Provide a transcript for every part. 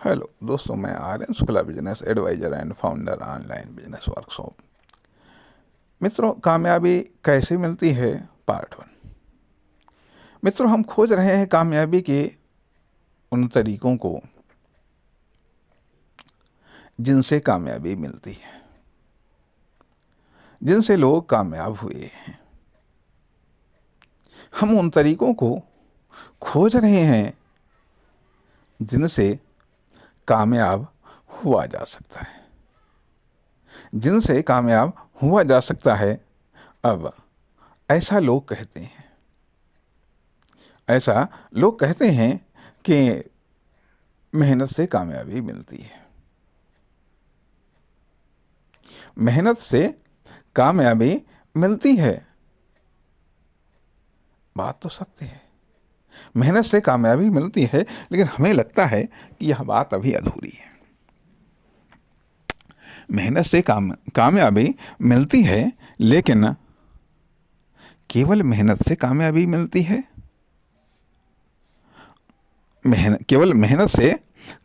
Hello दोस्तों, मैं Aryan Shukla, business adviser and founder online business workshop. मित्रों, कामयाबी कैसे मिलती है, पार्ट 1। मित्रों, हम खोज रहे हैं कामयाबी के उन तरीकों को जिनसे कामयाबी मिलती है, जिनसे लोग कामयाब हुए हैं। हम उन तरीकों को खोज रहे हैं जिनसे कामयाब हुआ जा सकता है, जिनसे कामयाब हुआ जा सकता है। अब ऐसा लोग कहते हैं, कि मेहनत से कामयाबी मिलती है। मेहनत से कामयाबी मिलती है। बात तो सत्य है, मेहनत से कामयाबी मिलती है, लेकिन हमें लगता है कि यह बात अभी अधूरी है। मेहनत से कामयाबी मिलती है, लेकिन केवल मेहनत से कामयाबी मिलती है। केवल मेहनत से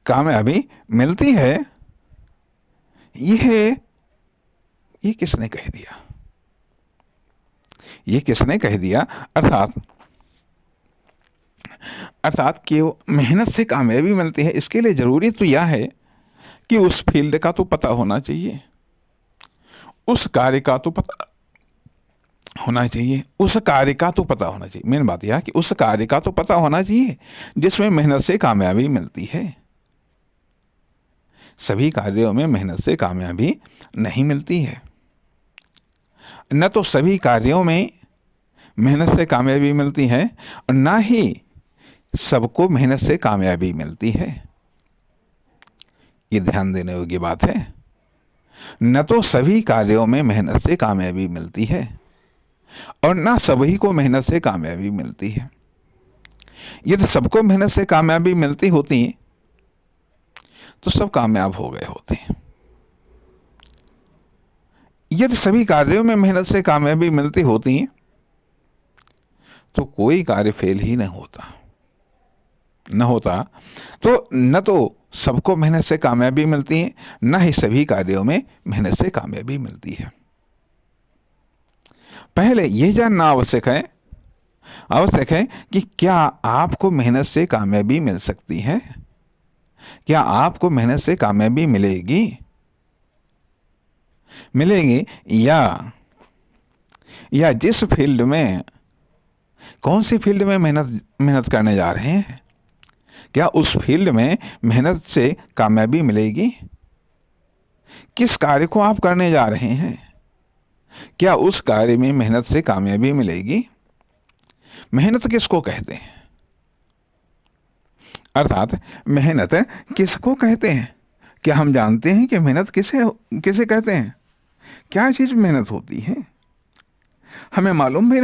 कामयाबी मिलती है, ये किसने कह दिया? ये किसने कह दिया? अर्थात कि मेहनत से कामयाबी मिलती है, इसके लिए जरूरी तो यह है कि उस फील्ड का तो पता होना चाहिए, उस कार्य का तो पता होना चाहिए, उस कार्य का तो पता होना चाहिए। मेन बात यह है कि उस कार्य का तो पता होना चाहिए जिसमें मेहनत से कामयाबी मिलती है। सभी कार्यों में मेहनत से कामयाबी नहीं मिलती है। न तो सभी कार्यों में मेहनत से कामयाबी मिलती है, और ना ही सबको मेहनत से कामयाबी मिलती है। ये ध्यान देने योग्य बात है। न तो सभी कार्यों में मेहनत से कामयाबी मिलती है, और ना सभी को मेहनत से कामयाबी मिलती है। यदि सबको मेहनत से कामयाबी मिलती होती तो सब कामयाब हो गए होते। यदि सभी कार्यों में मेहनत से कामयाबी मिलती होती तो कोई कार्य फेल ही न होता। तो न तो सबको मेहनत से कामयाबी मिलती है, न ही सभी कार्यों में मेहनत से कामयाबी मिलती है। पहले यह जानना आवश्यक है कि क्या आपको मेहनत से कामयाबी मिल सकती है? क्या आपको मेहनत से कामयाबी मिलेगी या जिस फील्ड में, कौन सी फील्ड में मेहनत करने जा रहे हैं, क्या उस फील्ड में मेहनत से कामयाबी मिलेगी? किस कार्य को आप करने जा रहे हैं, क्या उस कार्य में मेहनत से कामयाबी मिलेगी? मेहनत किसको कहते हैं? अर्थात मेहनत किसको कहते हैं? क्या हम जानते हैं कि मेहनत किसे कहते हैं? क्या चीज मेहनत होती है? हमें मालूम भी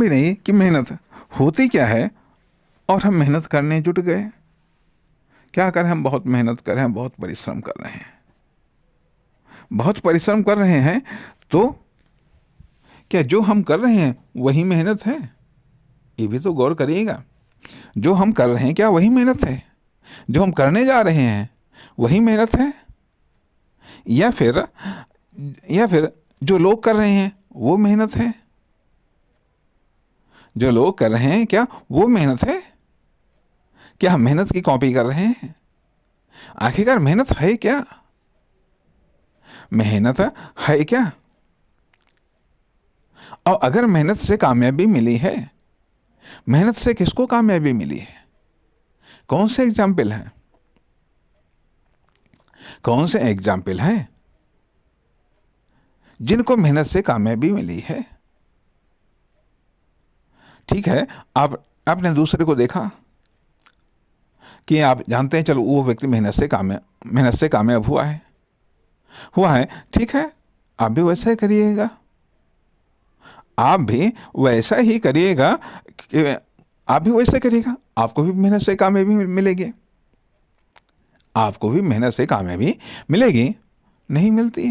नहीं कि मेहनत होती क्या है, और हम मेहनत करने जुट गए। क्या करें? हम बहुत मेहनत कर रहे हैं, बहुत परिश्रम कर रहे हैं। तो क्या जो हम कर रहे हैं वही मेहनत है? ये भी तो गौर करिएगा। जो हम कर रहे हैं, क्या वही मेहनत है? जो हम करने जा रहे हैं वही मेहनत है, या फिर जो लोग कर रहे हैं वो मेहनत है? जो लोग कर रहे हैं, क्या वो मेहनत है? क्या हम मेहनत की कॉपी कर रहे हैं? आखिरकार मेहनत है क्या? मेहनत है क्या? और अगर मेहनत से कामयाबी मिली है, मेहनत से किसको कामयाबी मिली है? कौन से एग्जाम्पल हैं जिनको मेहनत से कामयाबी मिली है? ठीक है, आपने दूसरे को देखा कि आप जानते हैं, चलो वो व्यक्ति मेहनत से कामयाब हुआ है। ठीक है, आप भी वैसा ही करिएगा। आपको भी मेहनत से कामयाबी मिलेगी। नहीं मिलती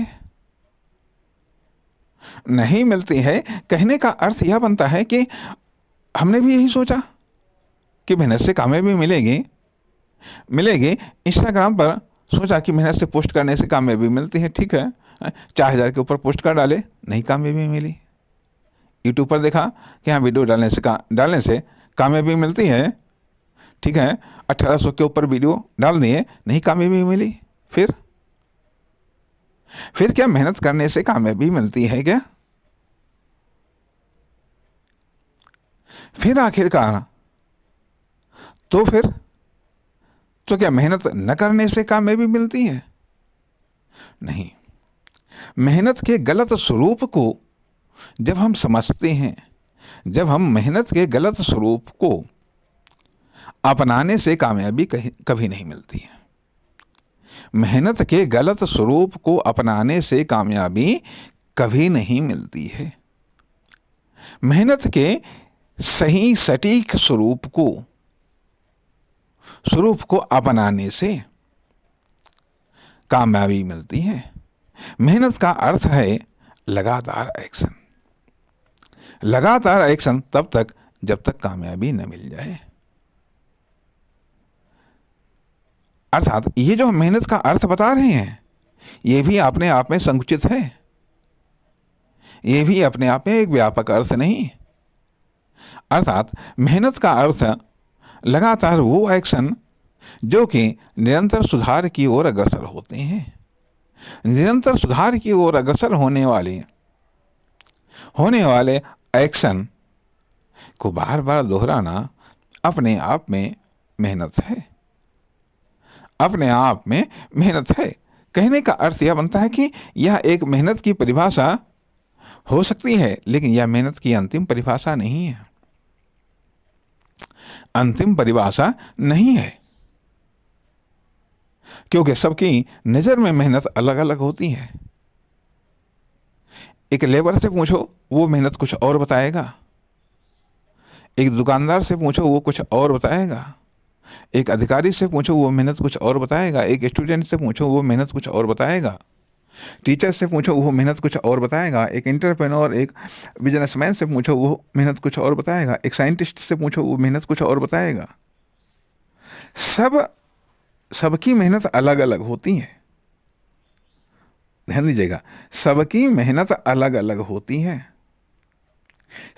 है। कहने का अर्थ यह बनता है कि हमने भी यही सोचा कि मेहनत से कामयाबी मिलेगी, मिलेगी। इंस्टाग्राम पर सोचा कि मेहनत से पोस्ट करने से कामयाबी मिलती है, ठीक है, 4,000 के ऊपर पोस्ट कर डाले, नहीं कामयाबी मिली। यूट्यूब पर देखा कि हाँ वीडियो डालने से कामयाबी मिलती है, ठीक है, 1800 के ऊपर वीडियो डाल दिए, नहीं कामयाबी मिली। फिर क्या मेहनत करने से कामयाबी मिलती है क्या? फिर आखिरकार तो क्या मेहनत न करने से कामयाबी मिलती है? नहीं। मेहनत के गलत स्वरूप को जब हम समझते हैं, जब हम मेहनत के गलत स्वरूप को अपनाने से कामयाबी कभी नहीं मिलती है। मेहनत के गलत स्वरूप को अपनाने से कामयाबी कभी नहीं मिलती है। मेहनत के सही सटीक स्वरूप को अपनाने से कामयाबी मिलती है। मेहनत का अर्थ है लगातार एक्शन। लगातार एक्शन तब तक जब तक कामयाबी न मिल जाए। अर्थात ये जो मेहनत का अर्थ बता रहे हैं, ये भी अपने आप में संकुचित है, ये भी अपने आप में एक व्यापक अर्थ नहीं। अर्थात मेहनत का अर्थ लगातार वो एक्शन जो कि निरंतर सुधार की ओर अग्रसर होते हैं। निरंतर सुधार की ओर अग्रसर होने वाले एक्शन को बार बार दोहराना अपने आप में मेहनत है। अपने आप में मेहनत है। कहने का अर्थ यह बनता है कि यह एक मेहनत की परिभाषा हो सकती है, लेकिन यह मेहनत की अंतिम परिभाषा नहीं है। अंतिम परिभाषा नहीं है, क्योंकि सबकी नज़र में मेहनत अलग अलग होती है। एक लेबर से पूछो, वो मेहनत कुछ और बताएगा। एक दुकानदार से पूछो, वो कुछ और बताएगा। एक अधिकारी से पूछो, वो मेहनत कुछ और बताएगा। एक स्टूडेंट से पूछो, वो मेहनत कुछ और बताएगा। टीचर से पूछो, वो मेहनत कुछ और बताएगा। एक एंटरप्रेन्योर, एक बिजनेसमैन से पूछो, वो मेहनत कुछ और बताएगा। एक साइंटिस्ट से पूछो, वो मेहनत कुछ और बताएगा। सबकी मेहनत अलग अलग होती है। ध्यान दीजिएगा, सबकी मेहनत अलग अलग होती है।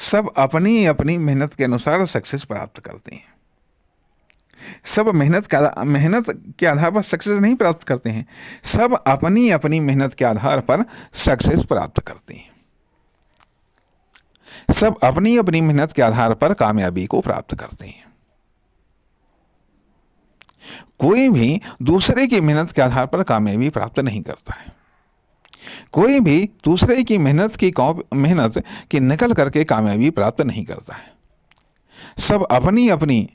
सब अपनी अपनी मेहनत के अनुसार सक्सेस प्राप्त करते हैं। सब मेहनत के आधार पर सक्सेस नहीं प्राप्त करते हैं। सब अपनी अपनी मेहनत के आधार पर सक्सेस प्राप्त करते हैं। सब अपनी अपनी मेहनत के आधार पर कामयाबी को प्राप्त करते हैं। कोई भी दूसरे की मेहनत के आधार पर कामयाबी प्राप्त नहीं करता है। कोई भी दूसरे की मेहनत की नकल करके कामयाबी प्राप्त नहीं करता है। सब अपनी अपनी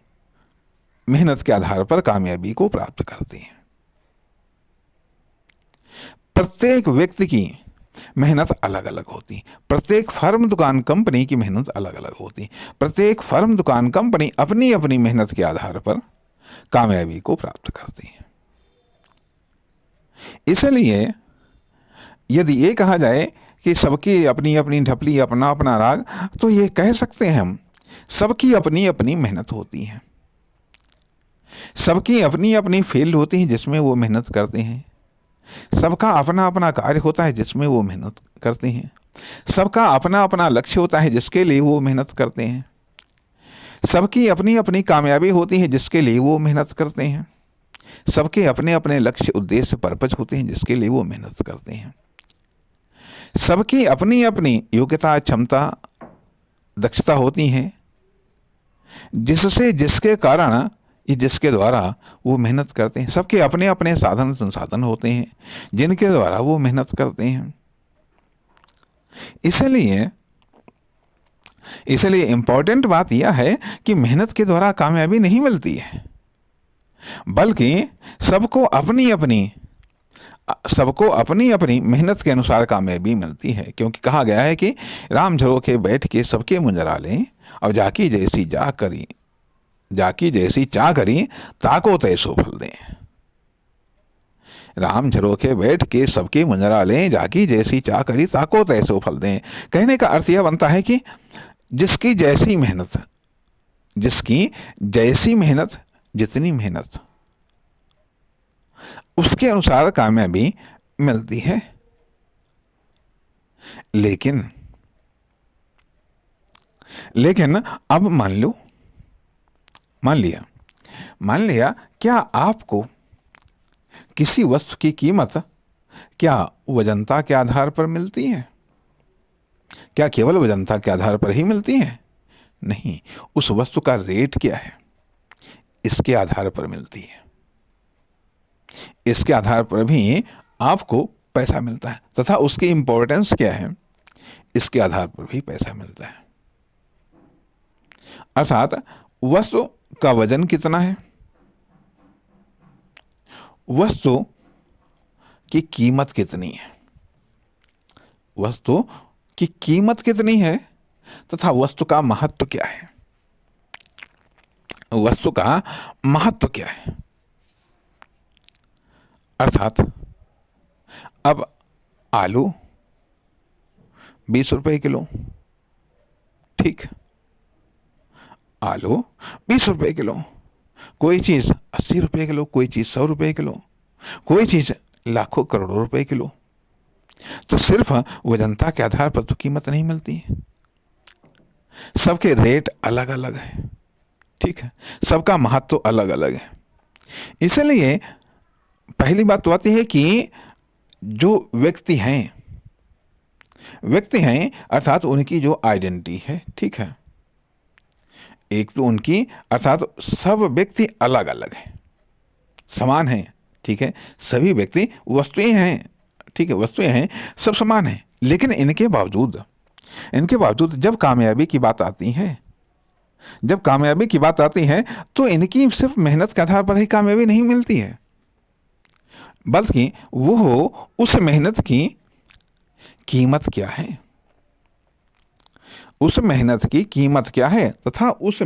मेहनत के आधार पर कामयाबी को प्राप्त करते हैं। प्रत्येक व्यक्ति की मेहनत अलग अलग होती। प्रत्येक फर्म, दुकान, कंपनी की मेहनत अलग अलग होती। प्रत्येक फर्म, दुकान, कंपनी अपनी अपनी मेहनत के आधार पर कामयाबी को प्राप्त करती है। इसलिए यदि ये कहा जाए कि सबकी अपनी अपनी ढपली, अपना अपना राग, तो ये कह सकते हैं हम, सबकी अपनी अपनी मेहनत होती है। सबकी अपनी अपनी फील्ड होती है जिसमें वो मेहनत करते हैं। सबका अपना अपना कार्य होता है जिसमें वो मेहनत करते हैं। सबका अपना अपना लक्ष्य होता है जिसके लिए वो मेहनत करते हैं। सबकी अपनी अपनी कामयाबी होती है जिसके लिए वो मेहनत करते हैं। सबके अपने अपने लक्ष्य, उद्देश्य, पर्पज होते हैं जिसके लिए वो मेहनत करते हैं। सबकी अपनी अपनी योग्यता, क्षमता, दक्षता होती है जिसके कारण, जिसके द्वारा वो मेहनत करते हैं। सबके अपने अपने साधन संसाधन होते हैं जिनके द्वारा वो मेहनत करते हैं। इसलिए इम्पोर्टेंट बात यह है कि मेहनत के द्वारा कामयाबी नहीं मिलती है, बल्कि सबको अपनी अपनी मेहनत के अनुसार कामयाबी मिलती है। क्योंकि कहा गया है कि राम झरोखे बैठ के सबके मुंजरा लें, और जाकी जैसी चाह करी ताको तैसो फल दें। राम झरोखे बैठ के सबकी मुंजरा लें, जाकी जैसी चाह करी ताको तैसो फल दें। कहने का अर्थ यह बनता है कि जिसकी जैसी मेहनत, जितनी मेहनत उसके अनुसार कामयाबी मिलती है। लेकिन लेकिन अब मान लिया क्या आपको किसी वस्तु की कीमत क्या वजनता के आधार पर मिलती है? क्या केवल वजनता के आधार पर ही मिलती है? नहीं, उस वस्तु का रेट क्या है इसके आधार पर मिलती है। इसके आधार पर भी आपको पैसा मिलता है, तथा उसकी इंपॉर्टेंस क्या है इसके आधार पर भी पैसा मिलता है। अर्थात वस्तु का वजन कितना है, वस्तु की कीमत कितनी है, वस्तु की कीमत कितनी है, तथा वस्तु का महत्व क्या है, वस्तु का महत्व क्या है। अर्थात अब आलू 20 रुपए किलो, ठीक, आलू 20 रुपए किलो, कोई चीज़ 80 रुपए किलो, कोई चीज़ 100 रुपए किलो, कोई चीज़ लाखों करोड़ों रुपए किलो। तो सिर्फ वजनता के आधार पर तो कीमत नहीं मिलती है, सबके रेट अलग अलग है, ठीक है, सबका महत्व अलग अलग है। इसलिए पहली बात तो आती है कि जो व्यक्ति हैं अर्थात उनकी जो आइडेंटिटी है, ठीक है, एक तो उनकी अर्थात सब व्यक्ति अलग अलग हैं, समान हैं, ठीक है, सभी व्यक्ति वस्तुएं हैं, ठीक है, वस्तुएं हैं, सब समान हैं। लेकिन इनके बावजूद जब कामयाबी की बात आती है तो इनकी सिर्फ मेहनत के आधार पर ही कामयाबी नहीं मिलती है, बल्कि वो उस मेहनत की कीमत क्या है, उस मेहनत की कीमत क्या है, तथा उस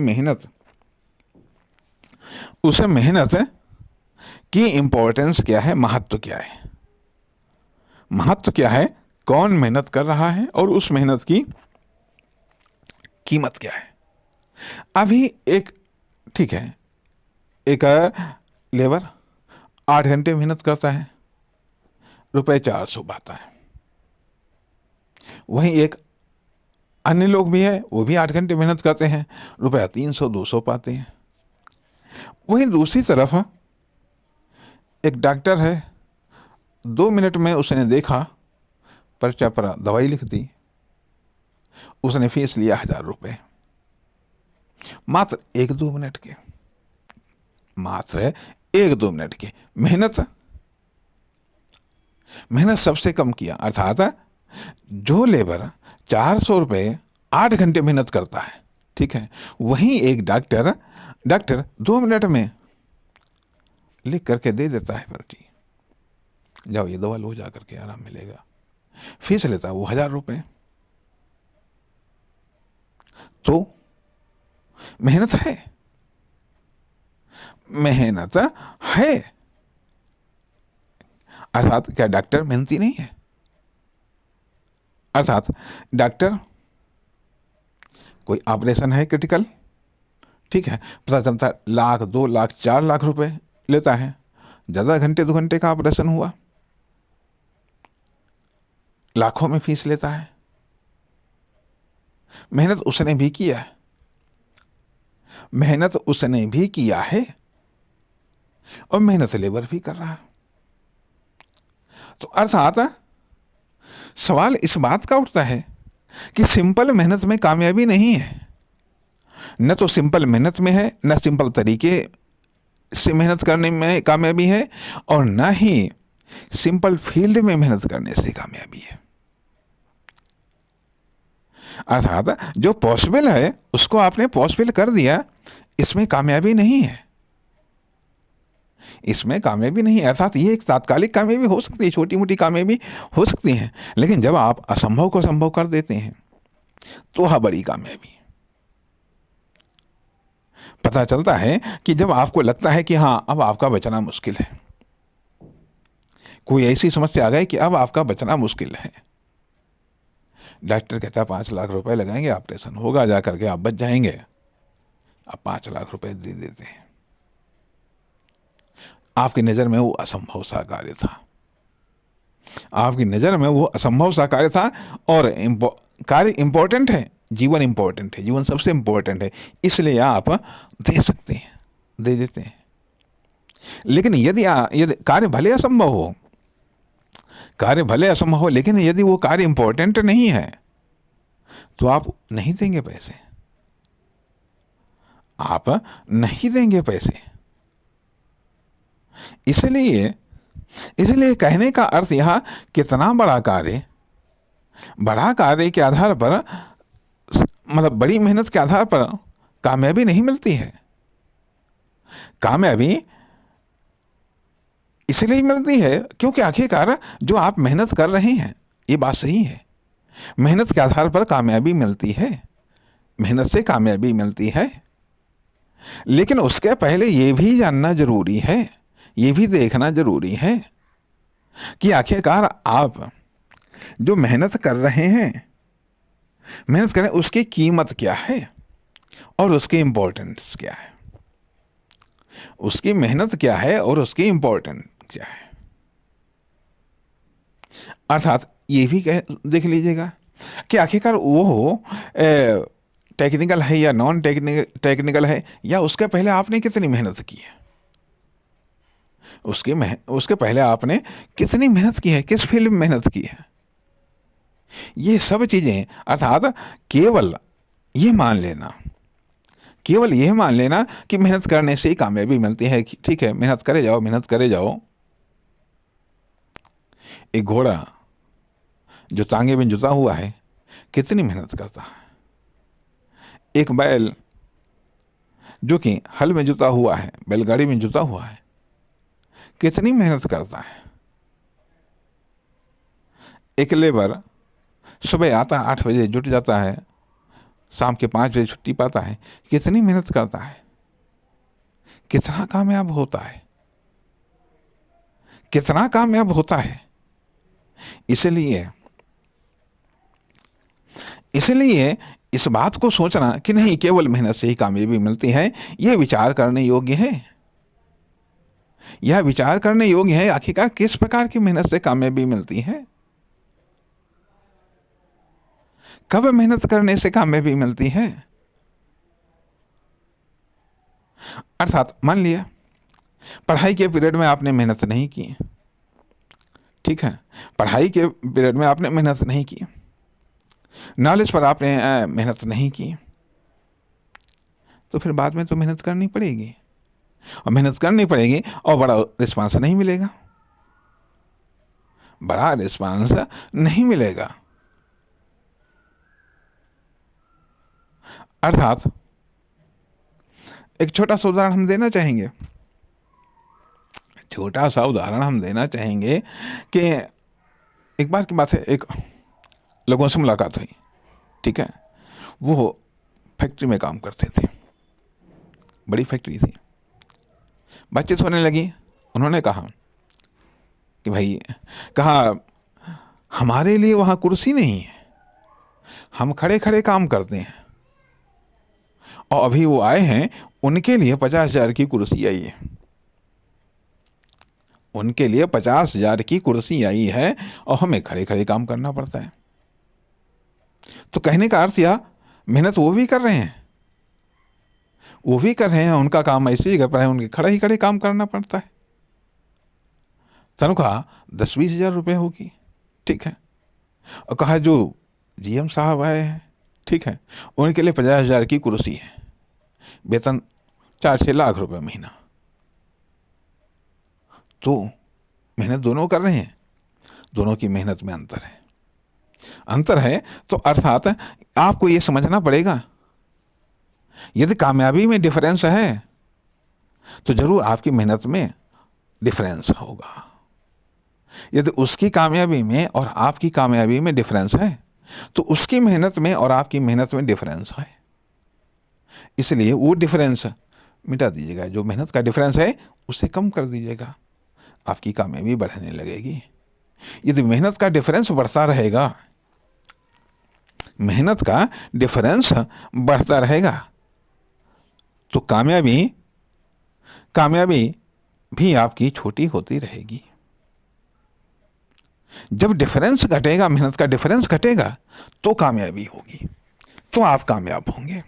मेहनत की इंपॉर्टेंस क्या है, महत्व क्या है, कौन मेहनत कर रहा है और उस मेहनत की कीमत क्या है। अभी एक, ठीक है, एक लेबर 8 घंटे मेहनत करता है, ₹400 पाता है। वहीं एक अन्य लोग भी है, वो भी 8 घंटे मेहनत करते हैं, ₹300-200 पाते हैं। वहीं दूसरी तरफ एक डॉक्टर है, 2 मिनट में उसने देखा, पर्चा पर दवाई लिख दी, उसने फीस लिया 1000 रुपये, मात्र 1-2 मिनट के, मात्र 1-2 मिनट के मेहनत सबसे कम किया। अर्थात जो लेबर 400 रुपये 8 घंटे मेहनत करता है, ठीक है, वहीं एक डॉक्टर 2 मिनट में लिख करके दे देता है पर्ची, जाओ ये दवा लो, जा करके आराम मिलेगा। फीस लेता है वो 1000 रुपये। तो मेहनत है, अर्थात क्या डॉक्टर मेहनती नहीं है? अर्थात डॉक्टर, कोई ऑपरेशन है क्रिटिकल, ठीक है, पता चलता है 1,00,000, 2,00,000, 4,00,000 रुपए लेता है, ज़्यादा घंटे 2 घंटे का ऑपरेशन हुआ, लाखों में फीस लेता है। मेहनत उसने भी किया है, और मेहनत लेबर भी कर रहा है। तो अर्थात सवाल इस बात का उठता है कि सिंपल मेहनत में कामयाबी नहीं है, न तो सिंपल मेहनत में है, न सिंपल तरीके से मेहनत करने में कामयाबी है, और न ही सिंपल फील्ड में मेहनत करने से कामयाबी है। अर्थात जो पॉसिबल है उसको आपने पॉसिबल कर दिया, इसमें कामयाबी नहीं है, अर्थात ये एक तात्कालिक कामयाबी हो सकती है, छोटी मोटी कामयाबी हो सकती है, लेकिन जब आप असंभव को संभव कर देते हैं तो वह बड़ी कामयाबी। पता चलता है कि जब आपको लगता है कि हाँ अब आपका बचना मुश्किल है, कोई ऐसी समस्या आ गई कि अब आपका बचना मुश्किल है, डॉक्टर कहता है 5 लाख रुपए लगाएंगे, ऑपरेशन होगा, जा करके आप बच जाएंगे, आप 5 लाख रुपए दे देते हैं। आपकी नज़र में वो असंभव सा कार्य था, आपकी नज़र में वो असंभव सा कार्य था। और कार्य इंपॉर्टेंट है, जीवन इंपॉर्टेंट है, जीवन सबसे इंपॉर्टेंट है, इसलिए आप दे सकते हैं, दे देते हैं। लेकिन यदि कार्य भले असंभव हो, कार्य भले असंभव हो, लेकिन यदि वो कार्य इंपॉर्टेंट नहीं है तो आप नहीं देंगे पैसे, आप नहीं देंगे पैसे। इसलिए कहने का अर्थ यह, कितना बड़ा कार्य, बड़ा कार्य के आधार पर, मतलब बड़ी मेहनत के आधार पर कामयाबी नहीं मिलती है। कामयाबी इसलिए मिलती है क्योंकि आखिरकार जो आप मेहनत कर रहे हैं, ये बात सही है, मेहनत के आधार पर कामयाबी मिलती है, मेहनत से कामयाबी मिलती है। लेकिन उसके पहले ये भी जानना जरूरी है, ये भी देखना जरूरी है कि आखिरकार आप जो मेहनत कर रहे हैं, मेहनत करें, उसकी कीमत क्या है और उसकी इंपॉर्टेंस क्या है, उसकी मेहनत क्या है और उसकी इंपॉर्टेंस क्या है। अर्थात ये भी देख लीजिएगा कि आखिरकार वो टेक्निकल है या नॉन टेक्निकल है, या उसके पहले आपने कितनी मेहनत की है, उसके पहले आपने कितनी मेहनत की है, किस फील्ड में मेहनत की है। ये सब चीज़ें, अर्थात केवल ये मान लेना कि मेहनत करने से ही कामयाबी मिलती है, ठीक है मेहनत करे जाओ, मेहनत करे जाओ। एक घोड़ा जो तांगे में जुता हुआ है कितनी मेहनत करता है, एक बैल जो कि हल में जुता हुआ है, बैलगाड़ी में जुता हुआ है, कितनी मेहनत करता है। एक लेबर सुबह आता है 8 बजे, जुट जाता है, शाम के 5 बजे छुट्टी पाता है, कितनी मेहनत करता है, कितना कामयाब होता है, कितना कामयाब होता है। इसलिए इस बात को सोचना कि नहीं केवल मेहनत से ही कामयाबी मिलती है, यह विचार करने योग्य है। यह विचार करने योग्य है आखिरकार किस प्रकार की मेहनत से कामयाबी मिलती है, कब मेहनत करने से कामयाबी मिलती है। अर्थात मान लिया पढ़ाई के पीरियड में आपने मेहनत नहीं की, ठीक है, पढ़ाई के पीरियड में आपने मेहनत नहीं की, नॉलेज पर आपने मेहनत नहीं की, तो फिर बाद में तो मेहनत करनी पड़ेगी, और मेहनत करनी पड़ेगी और बड़ा रिस्पांस नहीं मिलेगा, बड़ा रिस्पांस नहीं मिलेगा। अर्थात एक छोटा सा उदाहरण हम देना चाहेंगे, कि एक बार की बात है, एक लोगों से मुलाकात हुई, ठीक है, वो फैक्ट्री में काम करते थे, बड़ी फैक्ट्री थी, बातचीत होने लगी। उन्होंने कहा कि भाई, कहा हमारे लिए वहाँ कुर्सी नहीं है, हम खड़े खड़े काम करते हैं, और अभी वो आए हैं, उनके लिए 50,000 की कुर्सी आई है, उनके लिए 50,000 की कुर्सी आई है और हमें खड़े खड़े काम करना पड़ता है। तो कहने का अर्थ यह, मेहनत वो भी कर रहे हैं, उनका काम ऐसी जगह पर है, उनके खड़े ही खड़े काम करना पड़ता है। तनख्वाह 10-20 हज़ार रुपये होगी, ठीक है, और कहा जो जीएम साहब आए हैं, ठीक है, उनके लिए 50,000 की कुर्सी है, वेतन 4-6 लाख रुपए महीना। तो मेहनत दोनों कर रहे हैं, दोनों की मेहनत में अंतर है। तो अर्थात आपको ये समझना पड़ेगा, यदि कामयाबी में डिफरेंस है तो जरूर आपकी मेहनत में डिफरेंस होगा। यदि उसकी कामयाबी में और आपकी कामयाबी में डिफरेंस है तो उसकी मेहनत में और आपकी मेहनत में डिफरेंस है, इसलिए वो डिफरेंस मिटा दीजिएगा, जो मेहनत का डिफरेंस है उसे कम कर दीजिएगा, आपकी कामयाबी बढ़ने लगेगी। यदि मेहनत का डिफरेंस बढ़ता रहेगा, मेहनत का डिफरेंस बढ़ता रहेगा, तो कामयाबी भी आपकी छोटी होती रहेगी। जब डिफरेंस घटेगा, मेहनत का डिफरेंस घटेगा, तो कामयाबी होगी, तो आप कामयाब होंगे।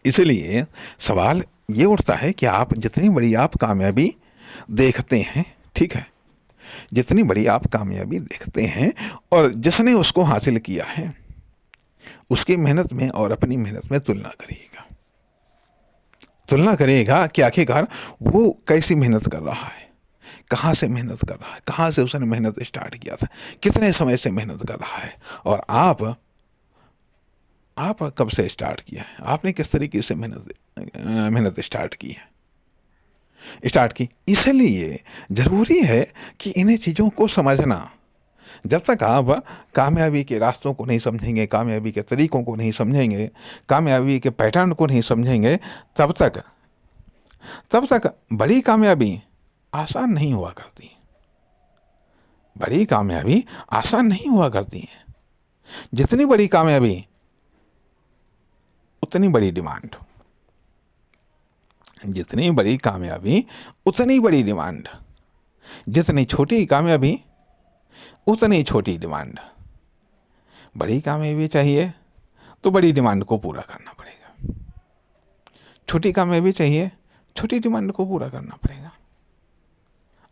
इसलिए सवाल ये उठता है कि आप जितनी बड़ी आप कामयाबी देखते हैं, ठीक है, जितनी बड़ी आप कामयाबी देखते हैं और जिसने उसको हासिल किया है, उसकी मेहनत में और अपनी मेहनत में तुलना करिएगा। तुलना करिएगा कि आखिरकार वो कैसी मेहनत कर रहा है, कहाँ से मेहनत कर रहा है, कहाँ से उसने मेहनत स्टार्ट किया था, कितने समय से मेहनत कर रहा है, और आप कब से स्टार्ट किया है, आपने किस तरीके से मेहनत स्टार्ट की। इसलिए ज़रूरी है कि इन्हें चीज़ों को समझना। जब तक आप कामयाबी के रास्तों को नहीं समझेंगे, कामयाबी के तरीकों को नहीं समझेंगे, कामयाबी के पैटर्न को नहीं समझेंगे, तब तक बड़ी कामयाबी आसान नहीं हुआ करती। बड़ी कामयाबी आसान नहीं हुआ करती है। जितनी बड़ी कामयाबी उतनी बड़ी डिमांड, जितनी बड़ी कामयाबी उतनी बड़ी डिमांड, जितनी छोटी कामयाबी उतनी छोटी डिमांड। बड़ी कामयाबी चाहिए तो बड़ी डिमांड को पूरा करना पड़ेगा, छोटी कामयाबी चाहिए छोटी डिमांड को पूरा करना पड़ेगा।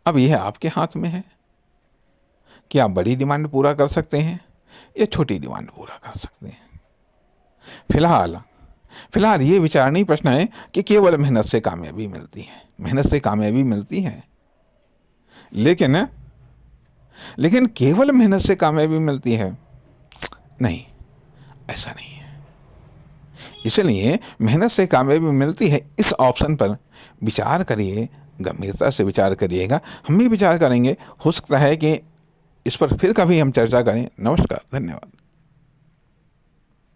अब यह आपके हाथ में है कि आप बड़ी डिमांड पूरा कर सकते हैं या छोटी डिमांड पूरा कर सकते हैं। फिलहाल ये विचारणीय प्रश्न है कि केवल मेहनत से कामयाबी मिलती है। मेहनत से कामयाबी मिलती है, लेकिन केवल मेहनत से कामयाबी मिलती है? नहीं, ऐसा नहीं है। इसलिए मेहनत से कामयाबी मिलती है, इस ऑप्शन पर विचार करिए, गंभीरता से विचार करिएगा। हम भी विचार करेंगे, हो सकता है कि इस पर फिर कभी हम चर्चा करें। नमस्कार, धन्यवाद।